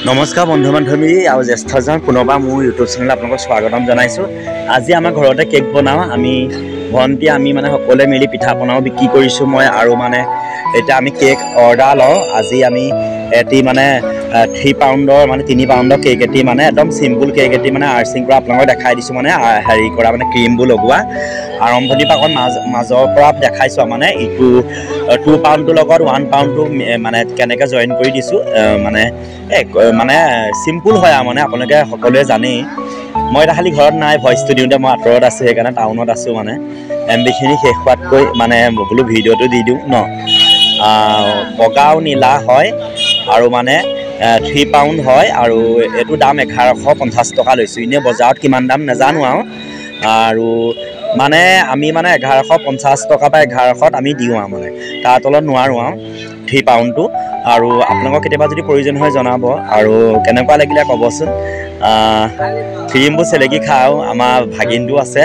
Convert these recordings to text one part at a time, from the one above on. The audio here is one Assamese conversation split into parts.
নমস্কাৰ বন্ধু বান্ধৱী আৰু জ্যেষ্ঠজন পুনৰবাৰ মোৰ ইউটিউব চেনেল আপোনালোকক স্বাগতম জনাইছোঁ। আজি আমাৰ ঘৰতে কেক বনাওঁ আমি ভণ্টি আমি মানে সকলোৱে মিলি পিঠা পনাও বিক্ৰী কৰিছোঁ মই আৰু মানে এতিয়া আমি কেক অৰ্ডাৰ লওঁ। আজি আমি এটি মানে 3 পাউণ্ডৰ মানে 3 পাউণ্ডৰ কেক এটি মানে একদম চিম্পুল কেক এটি মানে আৰ্চিং কৰা আপোনালোকক দেখাই দিছোঁ মানে হেৰি কৰা মানে ক্ৰীমবোৰ লগোৱা আৰম্ভণিৰ পৰা মাজৰ পৰা দেখাইছোঁ মানে ইটো 2 পাউণ্ডটোৰ লগত 1 পাউণ্ডটো মানে কেনেকৈ জইন কৰি দিছোঁ মানে মানে চিম্পুল হয় আৰু মানে আপোনালোকে সকলোৱে জানেই। মই এতিয়া খালি ঘৰত নাই, ভইচটো দিওঁতে মই আঁতৰত আছোঁ, সেইকাৰণে টাউনত আছোঁ মানে এমবিখিনি শেষ হোৱাতকৈ মানে বোলো ভিডিঅ'টো দি দিওঁ ন। বগা আৰু নীলা হয় আৰু মানে 3 পাউণ্ড হয় আৰু এইটো দাম 1150 টকা লৈছোঁ। এনেই বজাৰত কিমান দাম নাজানো আৰু মানে আমি মানে 1150 টকা বা 1100 আমি দিওঁ আৰু মানে তাৰ তলত নোৱাৰোঁ আৰু 3 পাউণ্ডটো। আৰু আপোনালোকক কেতিয়াবা যদি প্ৰয়োজন হয় জনাব আৰু কেনেকুৱা লাগিলে ক'বচোন। ক্ৰীমবোৰ চেলেকি খাওঁ, আমাৰ ভাগিনটো আছে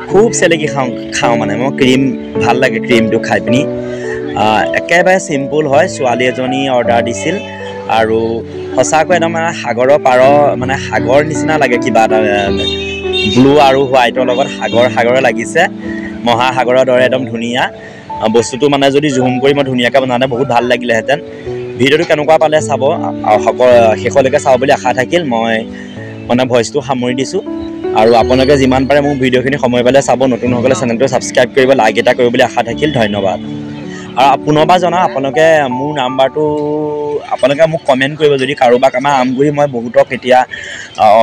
খুব চেলেকি খাওঁ মানে মই ক্ৰীম ভাল লাগে ক্ৰীমটো খাই পিনি। একেবাৰে চিম্পুল হয়, ছোৱালী এজনী অৰ্ডাৰ দিছিল আৰু সঁচাকৈ একদম মানে সাগৰৰ পাৰৰ মানে সাগৰ নিচিনা লাগে কিবা এটা ব্লু আৰু হোৱাইটৰ লগত সাগৰ লাগিছে, মহাসাগৰৰ দৰে একদম ধুনীয়া বস্তুটো মানে যদি জুম কৰি মই ধুনীয়াকৈ বনালে বহুত ভাল লাগিলেহেঁতেন। ভিডিঅ'টো কেনেকুৱা পালে চাব আৰু শেষলৈকে চাব বুলি আশা থাকিল। মই মানে ভইচটো সামৰি দিছোঁ আৰু আপোনালোকে যিমান পাৰে মোৰ ভিডিঅ'খিনি সময় পালে চাব, নতুনসকলে চেনেলটো ছাবস্ক্ৰাইব কৰিব, লাইক এটা কৰিব বুলি আশা থাকিল। ধন্যবাদ। আৰু পুনৰবাৰ জনাওঁ আপোনালোকে মোৰ নাম্বাৰটো আপোনালোকে মোক কমেণ্ট কৰিব যদি কাৰোবাক আমাৰ আমগুৰি মই বহুতক এতিয়া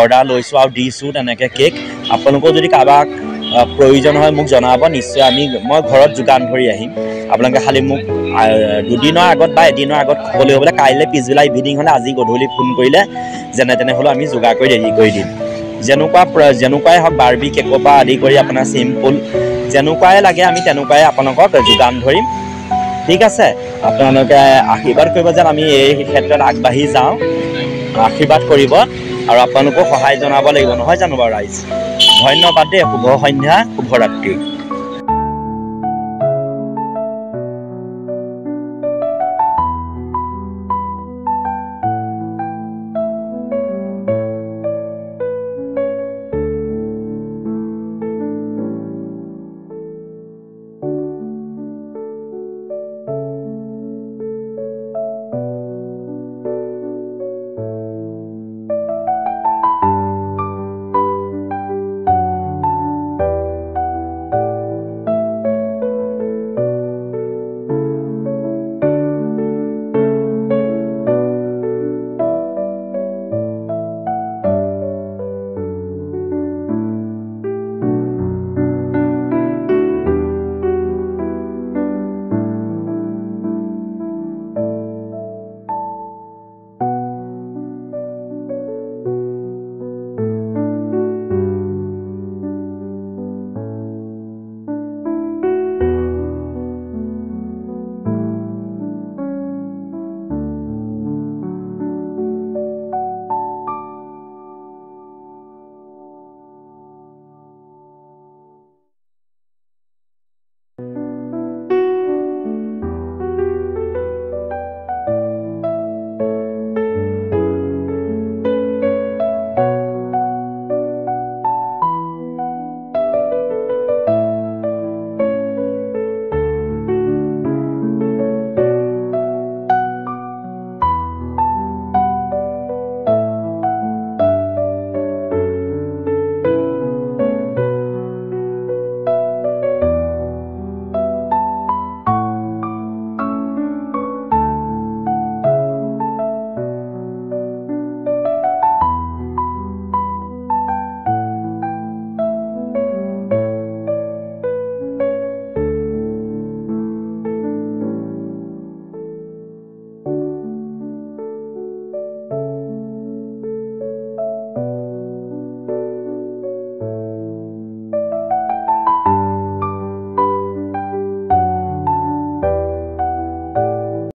অৰ্ডাৰ লৈছোঁ আৰু দিছোঁ তেনেকৈ কেক। আপোনালোকেও যদি কাৰোবাক প্ৰয়োজন হয় মোক জনাব, নিশ্চয় মই ঘৰত যোগান ধৰি আহিম। আপোনালোকে খালি মোক 2 দিনৰ আগত বা এদিনৰ আগত ক'বলৈ হ'লে কাইলৈ পিছবেলা ইভিনিং হ'লে আজি গধূলি ফোন কৰিলে যেনে তেনে হ'লেও আমি যোগাৰ কৰি ৰেডি কৰি দিম। যেনেকুৱাই হওক বাৰ্বি কেকৰ পৰা আদি কৰি আপোনাৰ চিম্পুল যেনেকুৱাই লাগে আমি তেনেকুৱাই আপোনালোকক যোগান ধৰিম। ঠিক আছে, আপোনালোকে আশীৰ্বাদ কৰিব যেন আমি এই ক্ষেত্ৰত আগবাঢ়ি যাওঁ, আশীৰ্বাদ কৰিব আৰু আপোনালোকক সহায় জনাব লাগিব নহয় জানো বাৰু ৰাইজ। ধন্যবাদ দেই, শুভ সন্ধ্যা, শুভৰাত্ৰি।